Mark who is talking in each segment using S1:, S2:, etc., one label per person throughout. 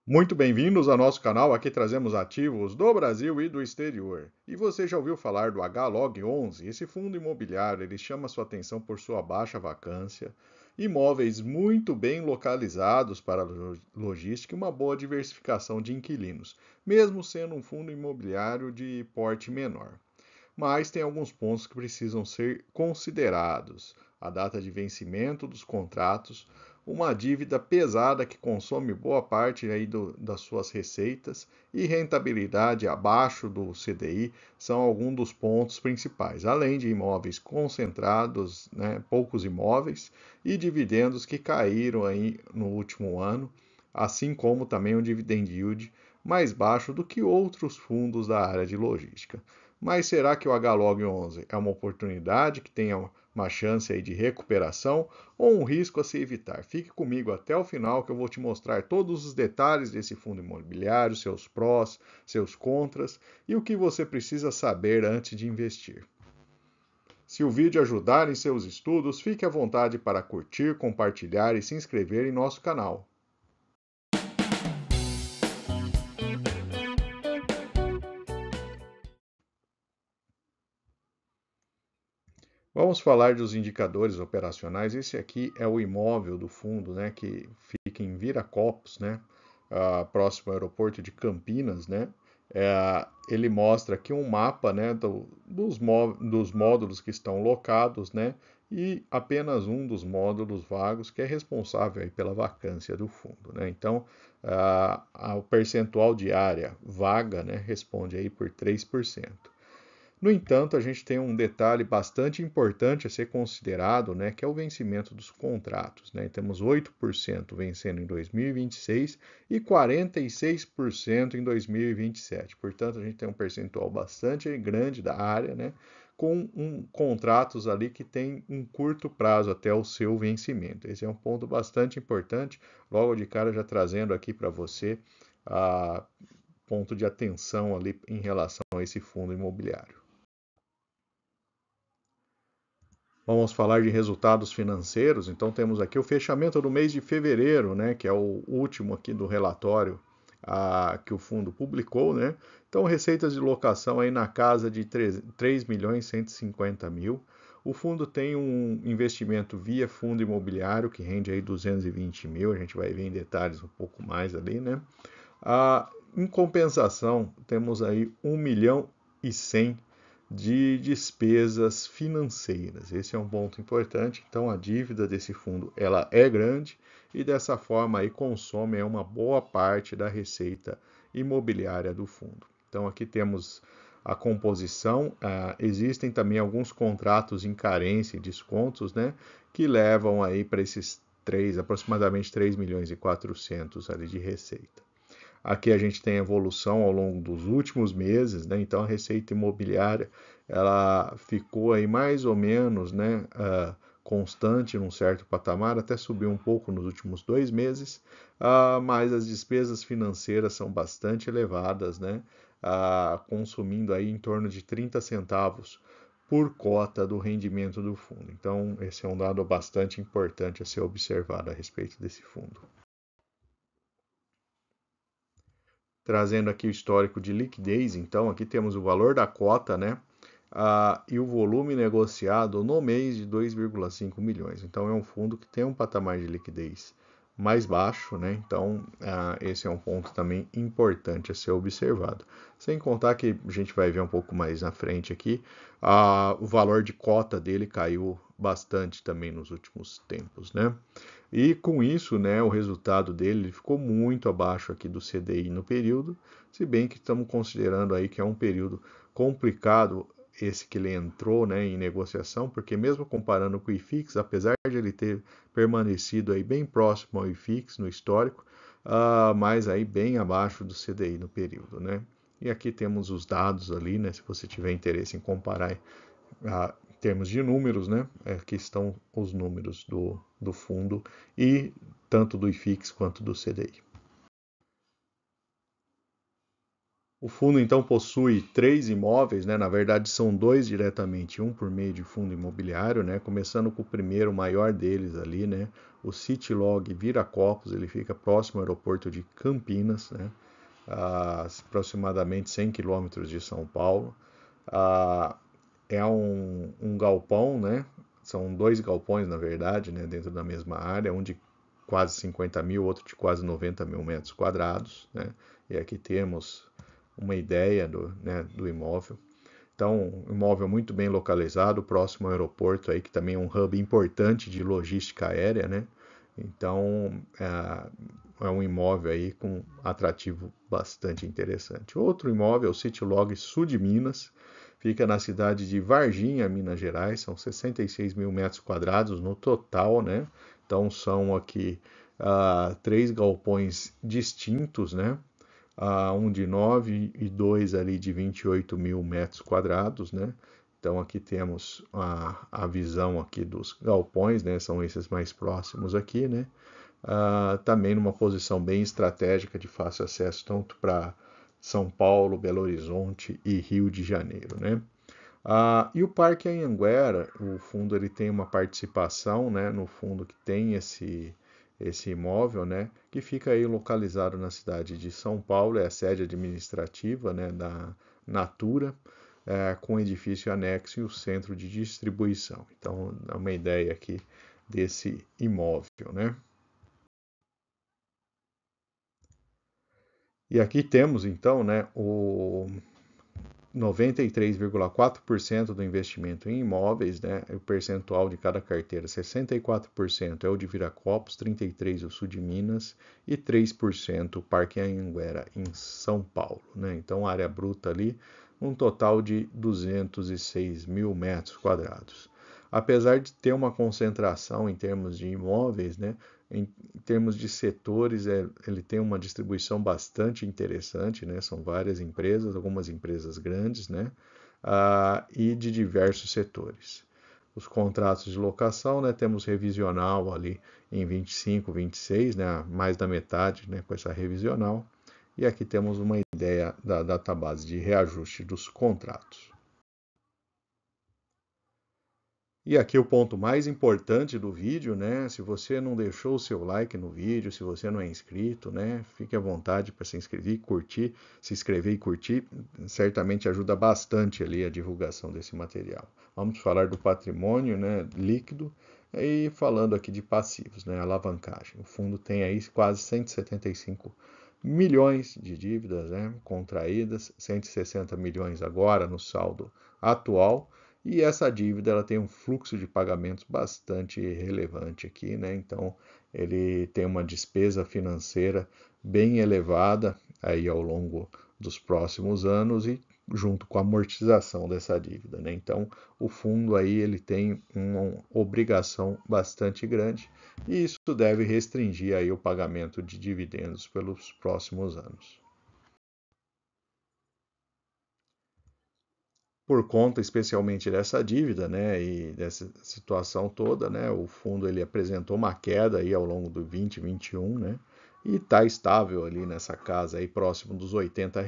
S1: Muito bem-vindos ao nosso canal. Aqui trazemos ativos do Brasil e do exterior. E você já ouviu falar do HLOG 11? Esse fundo imobiliário, ele chama sua atenção por sua baixa vacância, imóveis muito bem localizados para a logística e uma boa diversificação de inquilinos, mesmo sendo um fundo imobiliário de porte menor. Mas tem alguns pontos que precisam ser considerados: a data de vencimento dos contratos, uma dívida pesada que consome boa parte aí das suas receitas e rentabilidade abaixo do CDI são alguns dos pontos principais, além de imóveis concentrados, né, poucos imóveis e dividendos que caíram aí no último ano, assim como também um dividend yield mais baixo do que outros fundos da área de logística. Mas será que o HLOG 11 é uma oportunidade que tenha uma chance aí de recuperação ou um risco a se evitar? Fique comigo até o final que eu vou te mostrar todos os detalhes desse fundo imobiliário, seus prós, seus contras e o que você precisa saber antes de investir. Se o vídeo ajudar em seus estudos, fique à vontade para curtir, compartilhar e se inscrever em nosso canal. Vamos falar dos indicadores operacionais. Esse aqui é o imóvel do fundo, né, que fica em Viracopos, né, próximo ao aeroporto de Campinas, né. Ele mostra aqui um mapa, né, dos módulos que estão locados, né, e apenas um dos módulos vagos que é responsável aí pela vacância do fundo, né. Então, o percentual de área vaga, né, responde aí por 3%. No entanto, a gente tem um detalhe bastante importante a ser considerado, né, que é o vencimento dos contratos, né? Temos 8% vencendo em 2026 e 46% em 2027. Portanto, a gente tem um percentual bastante grande da área, né, com contratos ali que tem um curto prazo até o seu vencimento. Esse é um ponto bastante importante, logo de cara já trazendo aqui para você a ponto de atenção ali em relação a esse fundo imobiliário. Vamos falar de resultados financeiros. Então temos aqui o fechamento do mês de fevereiro, né, que é o último aqui do relatório que o fundo publicou, né? Então receitas de locação aí na casa de 3 milhões 150 mil. O fundo tem um investimento via fundo imobiliário que rende aí 220 mil. A gente vai ver em detalhes um pouco mais ali, né? Em compensação, temos aí 1 milhão e 100 de despesas financeiras. Esse é um ponto importante. Então, a dívida desse fundo ela é grande e dessa forma aí consome uma boa parte da receita imobiliária do fundo. Então, aqui temos a composição. Existem também alguns contratos em carência e descontos, né, que levam aí para esses aproximadamente 3 milhões e 400 ali de receita. Aqui a gente tem evolução ao longo dos últimos meses, né? Então a receita imobiliária ela ficou aí mais ou menos, né, constante num certo patamar, até subiu um pouco nos últimos 2 meses, mas as despesas financeiras são bastante elevadas, né? Consumindo aí em torno de 30 centavos por cota do rendimento do fundo. Então, esse é um dado bastante importante a ser observado a respeito desse fundo. Trazendo aqui o histórico de liquidez, então aqui temos o valor da cota, né? E o volume negociado no mês de 2,5 milhões. Então é um fundo que tem um patamar de liquidez mais baixo, né? Então esse é um ponto também importante a ser observado. Sem contar que a gente vai ver um pouco mais na frente aqui, o valor de cota dele caiu bastante também nos últimos tempos, né? E com isso, né, o resultado dele ficou muito abaixo aqui do CDI no período, se bem que estamos considerando aí que é um período complicado esse que ele entrou, né, em negociação, porque mesmo comparando com o IFIX, apesar de ele ter permanecido aí bem próximo ao IFIX no histórico, mas aí bem abaixo do CDI no período, né? E aqui temos os dados ali, né, se você tiver interesse em comparar em termos de números, né? Aqui estão os números do fundo e tanto do IFIX quanto do CDI. O fundo então possui 3 imóveis, né? Na verdade são 2 diretamente, um por meio de fundo imobiliário, né? Começando com o primeiro, o maior deles ali, né? O Citylog Viracopos, ele fica próximo ao aeroporto de Campinas, né? A aproximadamente 100 quilômetros de São Paulo. É um galpão, né? São 2 galpões, na verdade, né? Dentro da mesma área, um de quase 50 mil, outro de quase 90 mil metros quadrados, né? E aqui temos uma ideia do imóvel. Então, um imóvel muito bem localizado, próximo ao aeroporto, aí, que também é um hub importante de logística aérea, né? Então, é um imóvel aí com atrativo bastante interessante. Outro imóvel é o Citylog Sul de Minas, fica na cidade de Varginha, Minas Gerais, são 66 mil metros quadrados no total, né? Então, são aqui 3 galpões distintos, né? Um de 9 e 2 ali de 28 mil metros quadrados, né? Então aqui temos a visão aqui dos galpões, né? São esses mais próximos aqui, né? Também numa posição bem estratégica de fácil acesso tanto para São Paulo, Belo Horizonte e Rio de Janeiro, né? E o Parque Anhanguera, o fundo ele tem uma participação, né, no fundo que tem esse imóvel, né, que fica aí localizado na cidade de São Paulo, é a sede administrativa, né, da Natura, com edifício anexo e o centro de distribuição. Então, dá uma ideia aqui desse imóvel, né? E aqui temos então, né, o 93,4% do investimento em imóveis, né, o percentual de cada carteira, 64% é o de Viracopos, 33% o sul de Minas e 3% o Parque Anhanguera em São Paulo, né? Então, área bruta ali, um total de 206 mil metros quadrados. Apesar de ter uma concentração em termos de imóveis, né, em termos de setores, ele tem uma distribuição bastante interessante, né? São várias empresas, algumas empresas grandes, né? E de diversos setores. Os contratos de locação, né? Temos revisional ali em 25, 26, né? Mais da metade, né? Com essa revisional. E aqui temos uma ideia da database de reajuste dos contratos. E aqui o ponto mais importante do vídeo, né? Se você não deixou o seu like no vídeo, se você não é inscrito, né? Fique à vontade para se inscrever, curtir, se inscrever e curtir, certamente ajuda bastante ali a divulgação desse material. Vamos falar do patrimônio, né, líquido e falando aqui de passivos, né, alavancagem. O fundo tem aí quase 175 milhões de dívidas, né, contraídas, 160 milhões agora no saldo atual. E essa dívida ela tem um fluxo de pagamentos bastante relevante aqui, né? Então ele tem uma despesa financeira bem elevada aí ao longo dos próximos anos e junto com a amortização dessa dívida, né? Então o fundo aí ele tem uma obrigação bastante grande e isso deve restringir aí o pagamento de dividendos pelos próximos anos. Por conta especialmente dessa dívida, né, e dessa situação toda, né, o fundo ele apresentou uma queda aí ao longo do 2021, né, e está estável ali nessa casa aí próximo dos R$ 80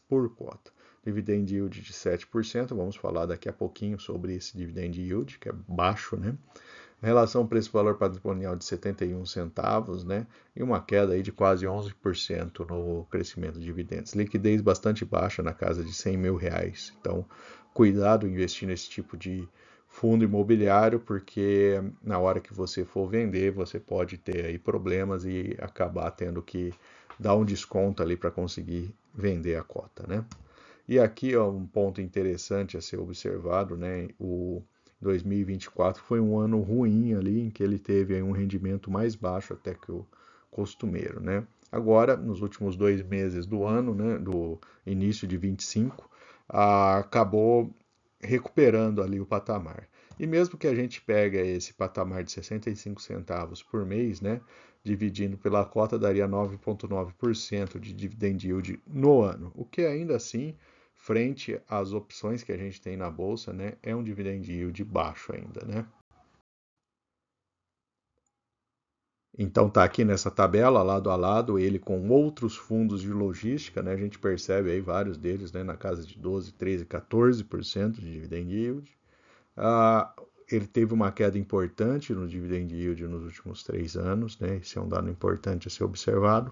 S1: por cota. Dividend yield de 7%, vamos falar daqui a pouquinho sobre esse dividend yield, que é baixo, né? Relação preço-valor patrimonial de 71 centavos, né? E uma queda aí de quase 11% no crescimento de dividendos. Liquidez bastante baixa, na casa de R$ 100 mil. Então, cuidado em investir nesse tipo de fundo imobiliário, porque na hora que você for vender, você pode ter aí problemas e acabar tendo que dar um desconto ali para conseguir vender a cota, né? E aqui, ó, um ponto interessante a ser observado, né? O 2024 foi um ano ruim ali, em que ele teve aí um rendimento mais baixo até que o costumeiro, né? Agora, nos últimos 2 meses do ano, né, do início de 25, acabou recuperando ali o patamar. E mesmo que a gente pega esse patamar de 65 centavos por mês, né, dividindo pela cota, daria 9,9% de dividend yield no ano, o que ainda assim, frente às opções que a gente tem na bolsa, né, é um dividend yield baixo ainda, né? Então está aqui nessa tabela, lado a lado, ele com outros fundos de logística, né? A gente percebe aí vários deles, né, na casa de 12, 13, 14% de dividend yield. Ah, ele teve uma queda importante no dividend yield nos últimos 3 anos, né? Esse é um dado importante a ser observado.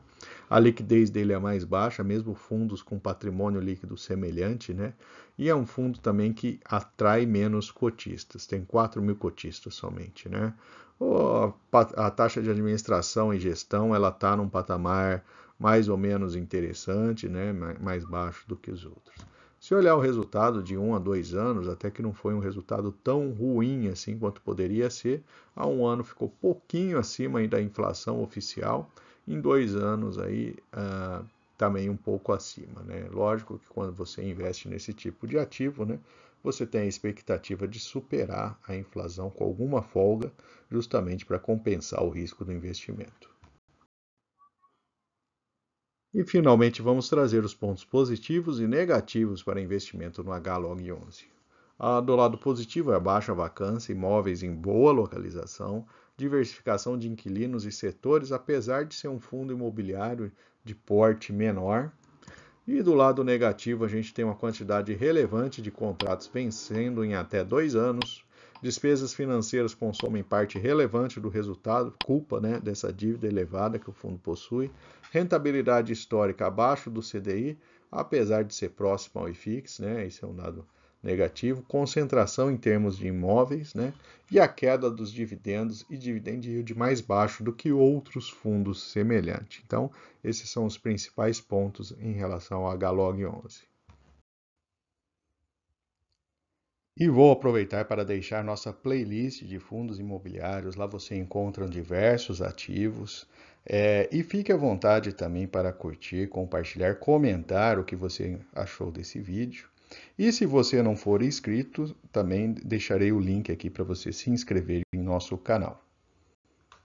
S1: A liquidez dele é mais baixa, mesmo fundos com patrimônio líquido semelhante, né? E é um fundo também que atrai menos cotistas, tem 4 mil cotistas somente, né? A taxa de administração e gestão ela está num patamar mais ou menos interessante, né? Mais baixo do que os outros. Se olhar o resultado de 1 a 2 anos, até que não foi um resultado tão ruim assim quanto poderia ser. Há um ano ficou pouquinho acima da inflação oficial, em 2 anos aí também um pouco acima, né? Lógico que quando você investe nesse tipo de ativo, né, você tem a expectativa de superar a inflação com alguma folga, justamente para compensar o risco do investimento. E finalmente vamos trazer os pontos positivos e negativos para investimento no HLOG11. Do lado positivo é a baixa vacância, imóveis em boa localização, diversificação de inquilinos e setores, apesar de ser um fundo imobiliário de porte menor. E do lado negativo, a gente tem uma quantidade relevante de contratos vencendo em até 2 anos. Despesas financeiras consomem parte relevante do resultado, culpa, né, dessa dívida elevada que o fundo possui. Rentabilidade histórica abaixo do CDI, apesar de ser próximo ao IFIX, né, esse é um dado negativo. Concentração em termos de imóveis, né, e a queda dos dividendos e dividend yield mais baixo do que outros fundos semelhantes. Então, esses são os principais pontos em relação ao HLOG11. E vou aproveitar para deixar nossa playlist de fundos imobiliários. Lá você encontra diversos ativos. E fique à vontade também para curtir, compartilhar, comentar o que você achou desse vídeo. E se você não for inscrito, também deixarei o link aqui para você se inscrever em nosso canal.